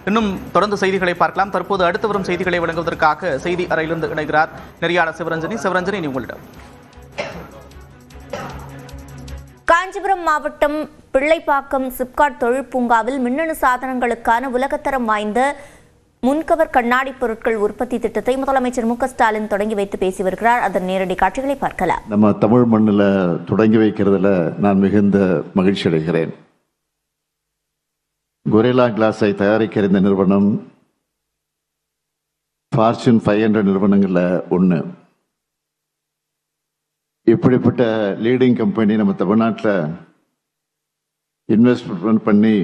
இன்னும் தொடர்ந்து செய்திகளை பார்க்கலாம். தற்போது அடுத்து வரும் செய்திகளை வழங்குவதற்காக செய்தி அறையிலிருந்து இணைகிறார் நெறியாளர் சிவரஞ்சனி. சிவரஞ்சனி, உங்களிடம். காஞ்சிபுரம் மாவட்டம் பிள்ளைப்பாக்கம் சிப்காட் தொழில் பூங்காவில் மின்னணு சாதனங்களுக்கான உலகத்தரம் வாய்ந்த முன்கவர் கண்ணாடி பொருட்கள் உற்பத்தி திட்டத்தை முதலமைச்சர் மு.க.ஸ்டாலின் தொடங்கி வைத்து பேசி வருகிறார். அதன் நேரடி காட்சிகளை பார்க்கலாம். நம்ம தமிழ் மண்ணில் தொடங்கி வைக்கிறதுல நான் மிகுந்த மகிழ்ச்சி அடைகிறேன். கொரில்லா கிளாஸை தயாரிக்கிற இந்த நிறுவனம் ஃபார்ச்சூன் 500 நிறுவனங்களில் ஒன்று. இப்படிப்பட்ட லீடிங் கம்பெனி நம்ம தமிழ்நாட்டில் இன்வெஸ்ட்மெண்ட் பண்ணி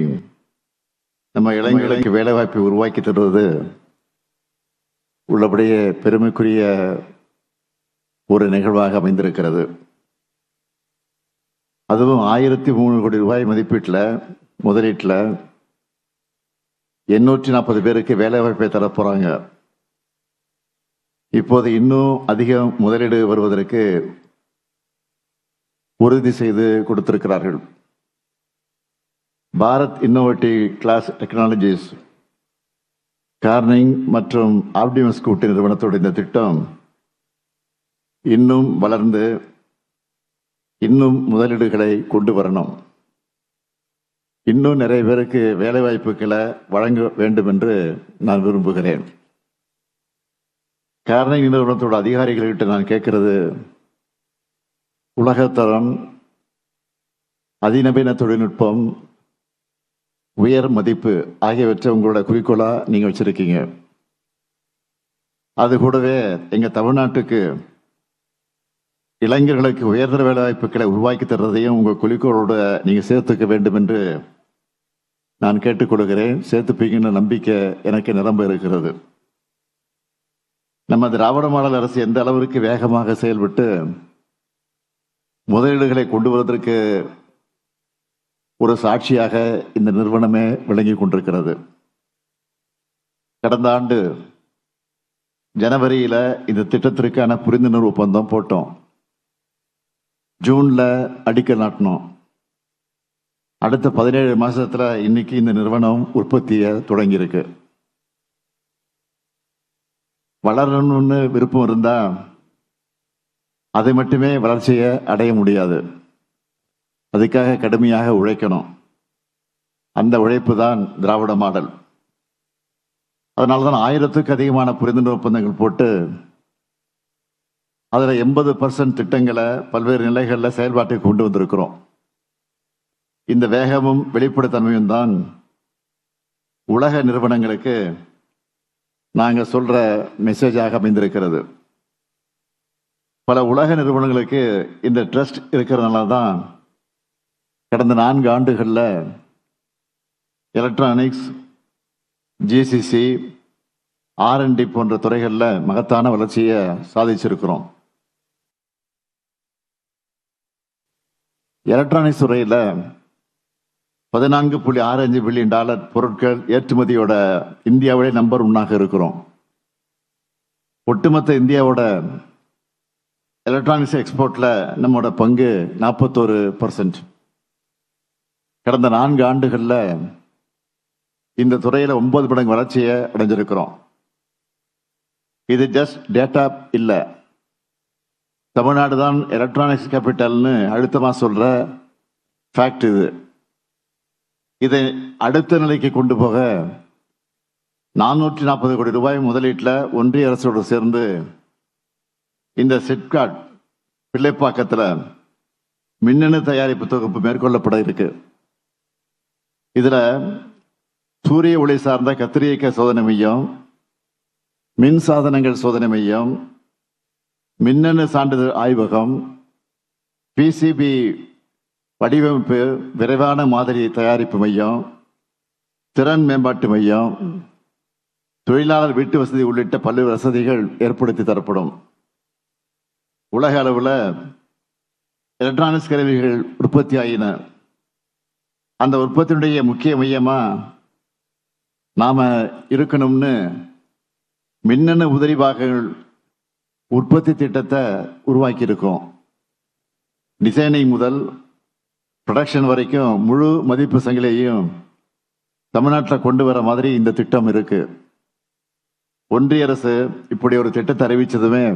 நம்ம இளைஞர்களுக்கு வேலைவாய்ப்பை உருவாக்கி தருவது உள்ளபடியே பெருமைக்குரிய ஒரு நிகழ்வாக அமைந்திருக்கிறது. அதுவும் 1003 கோடி ரூபாய் மதிப்பீட்டில் முதலீட்டில் 840 பேருக்கு வேலைவாய்ப்பை தரப்போறாங்க. இப்போது இன்னும் அதிக முதலீடு வருவதற்கு உறுதி செய்து கொடுத்திருக்கிறார்கள். Bharat innovative glass technologies, Corning மற்றும் ஆப்டிமஸ் கூட்டு நிறுவனத்தோட இந்த திட்டம் இன்னும் வளர்ந்து இன்னும் முதலீடுகளை கொண்டு வரணும். இன்னும் நிறைய பேருக்கு வேலை வாய்ப்புகளை வழங்க வேண்டும் என்று நான் விரும்புகிறேன். கார்னிங் நிறுவனத்தோட அதிகாரிகள்கிட்ட நான் கேட்கிறது, உலகத்தரம், அதிநவீன தொழில்நுட்பம், உயர் மதிப்பு ஆகியவற்றை உங்களோட குறிக்கோளா நீங்க வச்சிருக்கீங்க. அது கூடவே எங்க தமிழ்நாட்டுக்கு இளைஞர்களுக்கு உயர்தர வேலை வாய்ப்புகளை உருவாக்கி தர்றதையும் உங்க குறிக்கோளோட நீங்க சேர்த்துக்க வேண்டும் என்று நான் கேட்டுக்கொள்கிறேன். சேர்த்துப்பீங்கன்னு நம்பிக்கை எனக்கு நிரம்ப இருக்கிறது. நம்ம திராவிட மாடல் அரசு எந்த அளவிற்கு வேகமாக செயல்பட்டு முதலீடுகளை கொண்டு வருவதற்கு ஒரு சாட்சியாக இந்த நிறுவனமே விளங்கி கொண்டிருக்கிறது. கடந்த ஆண்டு ஜனவரியில இந்த திட்டத்திற்கான புரிந்துணர்வு ஒப்பந்தம் போட்டோம். ஜூன்ல அடிக்கல் நாட்டினோம். அடுத்த 17 மாசத்துல இன்னைக்கு இந்த நிறுவனம் உற்பத்தியை தொடங்கியிருக்கு. வளரணும்னு விருப்பம் இருந்தா அதை மட்டுமே வளர்ச்சியை அடைய முடியாது. அதுக்காக கடுமையாக உழைக்கணும். அந்த உழைப்பு தான் திராவிட மாடல். அதனால்தான் 1000க்கும் அதிகமான புரிந்துணர்வு ஒப்பந்தங்கள் போட்டு அதுல 80% திட்டங்களை பல்வேறு நிலைகளில் செயல்பாட்டுக்கு கொண்டு வந்திருக்கிறோம். இந்த வேகமும் வெளிப்படைத்தன்மையும் தான் உலக நிறுவனங்களுக்கு நாங்க சொல்ற மெசேஜாக அமைந்திருக்கிறது. பல உலக நிறுவனங்களுக்கு இந்த ட்ரஸ்ட் இருக்கிறதுனால தான் கடந்த 4 ஆண்டுகளில் எலக்ட்ரானிக்ஸ், ஜிசிசி, R&D போன்ற துறைகளில் மகத்தான வளர்ச்சியை சாதிச்சிருக்கிறோம். எலக்ட்ரானிக்ஸ் துறையில் $14.65 பில்லியன் பொருட்கள் ஏற்றுமதியோட இந்தியாவிலே நம்பர் 1 இருக்கிறோம். ஒட்டுமொத்த இந்தியாவோட எலக்ட்ரானிக்ஸ் எக்ஸ்போர்ட்ல நம்மளோட பங்கு 41%. கடந்த 4 ஆண்டுகளில் இந்த துறையில 9 மடங்கு வளர்ச்சியை அடைஞ்சிருக்கிறோம். இது ஜஸ்ட் டேட்டா இல்லை. தமிழ்நாடு தான் எலக்ட்ரானிக்ஸ் கேபிட்டல்னு அழுத்தமா சொல்ற ஃபேக்ட் இது. இதை அடுத்த நிலைக்கு கொண்டு போக 440 கோடி ரூபாய் முதலீட்டில் ஒன்றிய அரசோடு சேர்ந்து இந்த சிப்காட் பிள்ளைப்பாக்கத்தில் மின்னணு தயாரிப்பு தொகுப்பு மேற்கொள்ளப்பட இருக்கு. இதுல சூரிய ஒளி சார்ந்த கத்திரியக்க சோதனை மையம், மின் சாதனங்கள் சோதனை மையம், மின்னணு சான்றிதழ் ஆய்வகம், பிசிபி வடிவமைப்பு விரைவான மாதிரி தயாரிப்பு மையம், திறன் மேம்பாட்டு மையம், தொழிலாளர் வீட்டு வசதி உள்ளிட்ட பல்வேறு வசதிகள் ஏற்படுத்தி தரப்படும். உலக அளவில் எலக்ட்ரானிக்ஸ் கருவிகள் உற்பத்தி ஆகின. அந்த உற்பத்தியுடைய முக்கிய மையமா நாம இருக்கணும்னு மின்னணு உதிரி பாகங்கள் உற்பத்தி திட்டத்தை உருவாக்கி இருக்கோம். டிசைனிங் முதல் ப்ரொடக்ஷன் வரைக்கும் முழு மதிப்பு சங்கிலியையும் தமிழ்நாட்டில் கொண்டு வர மாதிரி இந்த திட்டம் இருக்கு. ஒன்றிய அரசு இப்படி ஒரு திட்டத்தை அறிவிச்சதுமே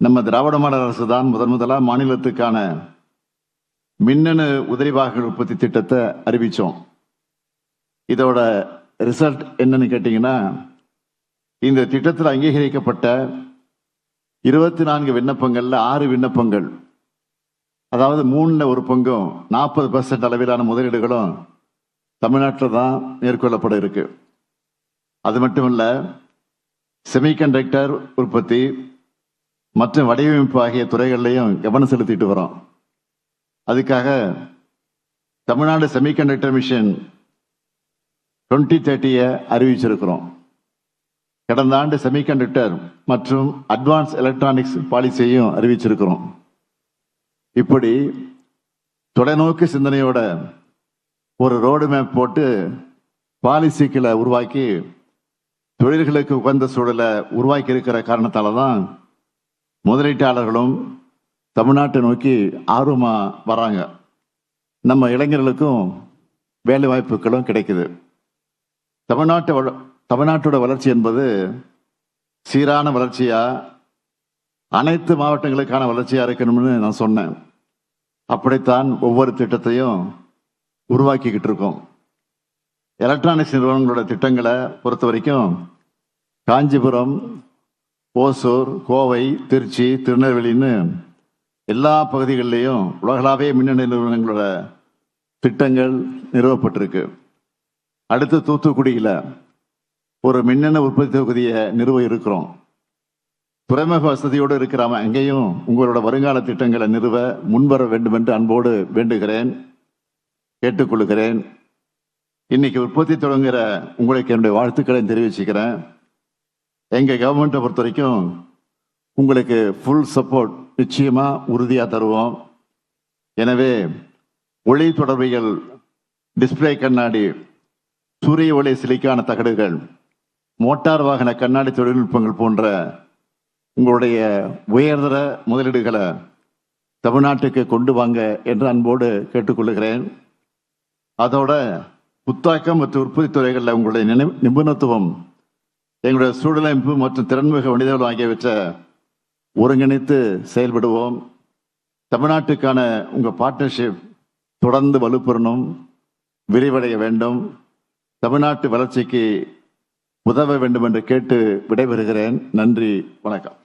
நம்ம திராவிட மாடல் அரசு தான் முதலாக மாநிலத்துக்கான மின்னணு உதிரி வாகன உற்பத்தி திட்டத்தை அறிவிச்சோம். இதோட ரிசல்ட் என்னன்னு கேட்டீங்கன்னா, இந்த திட்டத்தில் அங்கீகரிக்கப்பட்ட 24 விண்ணப்பங்கள்ல 6 விண்ணப்பங்கள், அதாவது 3 ஒரு பங்கும் 40% அளவிலான முதலீடுகளும் தமிழ்நாட்டில் தான் மேற்கொள்ளப்பட இருக்கு. அது மட்டுமல்ல, செமிகண்டக்டர் உற்பத்தி மற்றும் வடிவமைப்பு ஆகிய துறைகள்லையும் கவனம் செலுத்திட்டு வரோம். அதுக்காக தமிழ்நாடு செமிகண்டக்டர் மிஷன் 2030 அறிவிச்சிருக்கிறோம். கடந்த ஆண்டு செமிகண்டக்டர் மற்றும் அட்வான்ஸ் எலக்ட்ரானிக்ஸ் பாலிசியையும் அறிவிச்சிருக்கிறோம். இப்படி தொலைநோக்கு சிந்தனையோட ஒரு ரோடு மேப் போட்டு பாலிசிகளை உருவாக்கி தொழில்களுக்கு உகந்த சூழலை உருவாக்கி இருக்கிற காரணத்தால தான் முதலீட்டாளர்களும் தமிழ்நாட்டை நோக்கி ஆர்வமா வராங்க. நம்ம இளைஞர்களுக்கும் வேலை வாய்ப்புகளும் கிடைக்குது. தமிழ்நாட்டோட வளர்ச்சி என்பது சீரான வளர்ச்சியா, அனைத்து மாவட்டங்களுக்கான வளர்ச்சியா இருக்கணும்னு நான் சொன்னேன். அப்படித்தான் ஒவ்வொரு திட்டத்தையும் உருவாக்கிக்கிட்டு இருக்கோம். எலக்ட்ரானிக்ஸ் நிறுவனங்களோட திட்டங்களை பொறுத்த வரைக்கும் காஞ்சிபுரம், ஓசூர், கோவை, திருச்சி, திருநெல்வேலின்னு எல்லா பகுதிகளிலையும் உலகளாவிய மின்னணு நிறுவனங்களோட திட்டங்கள் நிறுவப்பட்டிருக்கு. அடுத்து தூத்துக்குடியில் ஒரு மின்னணு உற்பத்தி தொகுதியை நிறுவ இருக்கிறோம். துறைமுக வசதியோடு இருக்கிறாம அங்கேயும் உங்களோட வருங்கால திட்டங்களை நிறுவ முன்வர வேண்டும் என்று அன்போடு வேண்டுகிறேன், கேட்டுக்கொள்கிறேன். இன்னைக்கு உற்பத்தி தொடங்குகிற உங்களுக்கு என்னுடைய வாழ்த்துக்களை தெரிவிச்சுக்கிறேன். எங்க கவர்மெண்ட்டை பொறுத்த வரைக்கும் உங்களுக்கு ஃபுல் சப்போர்ட் நிச்சயமா உறுதியா தருவோம். எனவே ஒளி தொடர்பிகள், டிஸ்பிளே கண்ணாடி, சூரிய ஒளி சிலிக்கான தகடுகள், மோட்டார் வாகன கண்ணாடி தொழில்நுட்பங்கள் போன்ற உங்களுடைய உயர்தர முதலீடுகளை தமிழ்நாட்டுக்கு கொண்டு வாங்க என்று அன்போடு கேட்டுக்கொள்கிறேன். அதோட புத்தாக்கம் மற்றும் உற்பத்தி துறைகளில் உங்களுடைய நிபுணத்துவம், எங்களுடைய சூழலமைப்பு மற்றும் திறன்மிகு மனிதர்கள் ஆகியவற்றை ஒருங்கிணைத்து செயல்படுவோம். தமிழ்நாட்டுக்கான உங்கள் பார்ட்னர்ஷிப் தொடர்ந்து வலுப்பெறணும், விரிவடைய வேண்டும். தமிழ்நாட்டு வளர்ச்சிக்கு உதவ வேண்டும் என்று கேட்டு விடைபெறுகிறேன். நன்றி, வணக்கம்.